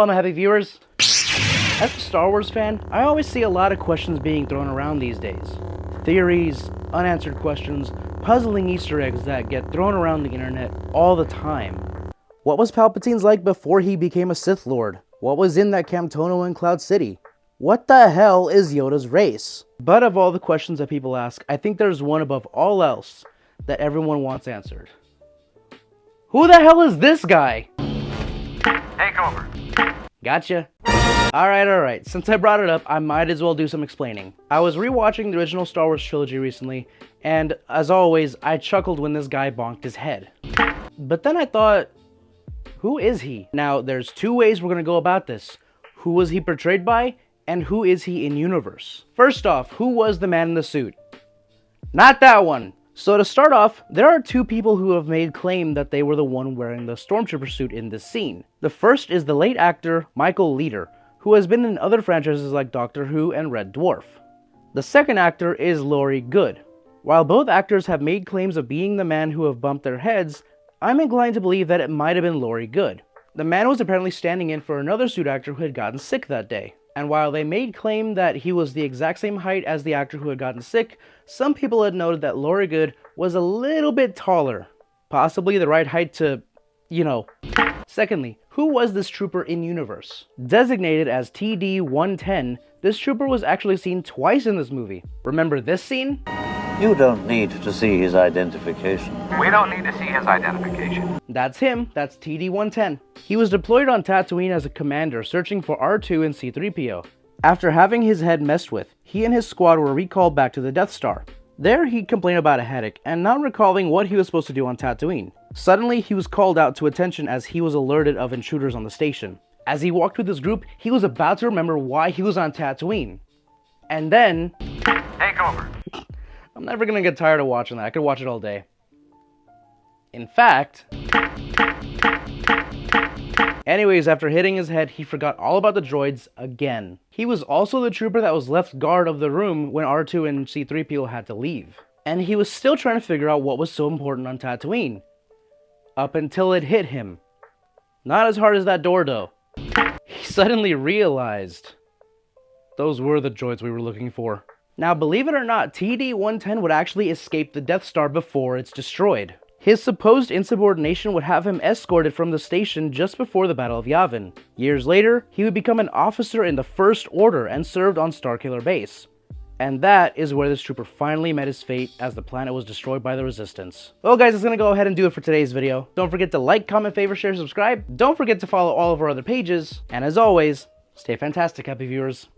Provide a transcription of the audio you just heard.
SciFiLOL, my happy viewers. As a Star Wars fan, I always see a lot of questions being thrown around these days. Theories, unanswered questions, puzzling Easter eggs that get thrown around the internet all the time. What was Palpatine's like before he became a Sith Lord? What was in that Camtono in Cloud City? What the hell is Yoda's race? But of all the questions that people ask, I think there's one above all else that everyone wants answered. Who the hell is this guy? Take over. Gotcha. Alright, since I brought it up, I might as well do some explaining. I was rewatching the original Star Wars trilogy recently, and as always, I chuckled when this guy bonked his head. But then I thought, who is he? Now, there's two ways we're gonna go about this. Who was he portrayed by, and who is he in universe? First off, who was the man in the suit? Not that one! So to start off, there are two people who have made claim that they were the one wearing the stormtrooper suit in this scene. The first is the late actor Michael Leader, who has been in other franchises like Doctor Who and Red Dwarf. The second actor is Laurie Good. While both actors have made claims of being the man who have bumped their heads, I'm inclined to believe that it might have been Laurie Good. The man was apparently standing in for another suit actor who had gotten sick that day. And while they made claim that he was the exact same height as the actor who had gotten sick, some people had noted that Laurie Good was a little bit taller. Possibly the right height to, you know. Secondly, who was this trooper in universe? Designated as TD-110, this trooper was actually seen twice in this movie. Remember this scene? You don't need to see his identification. We don't need to see his identification. That's him. That's TD-110. He was deployed on Tatooine as a commander searching for R2 and C-3PO. After having his head messed with, he and his squad were recalled back to the Death Star. There, he complained about a headache and not recalling what he was supposed to do on Tatooine. Suddenly, he was called out to attention as he was alerted of intruders on the station. As he walked with his group, he was about to remember why he was on Tatooine. And then... Take over. I'm never gonna get tired of watching that. I could watch it all day. In fact... Anyways, after hitting his head, he forgot all about the droids again. He was also the trooper that was left guard of the room when R2 and C-3PO had to leave. And he was still trying to figure out what was so important on Tatooine. Up until it hit him. Not as hard as that door, though. He suddenly realized those were the droids we were looking for. Now, believe it or not, TD-110 would actually escape the Death Star before it's destroyed. His supposed insubordination would have him escorted from the station just before the Battle of Yavin. Years later, he would become an officer in the First Order and served on Starkiller Base. And that is where this trooper finally met his fate as the planet was destroyed by the Resistance. Well guys, that's gonna go ahead and do it for today's video. Don't forget to like, comment, favorite, share, subscribe. Don't forget to follow all of our other pages. And as always, stay fantastic, happy viewers.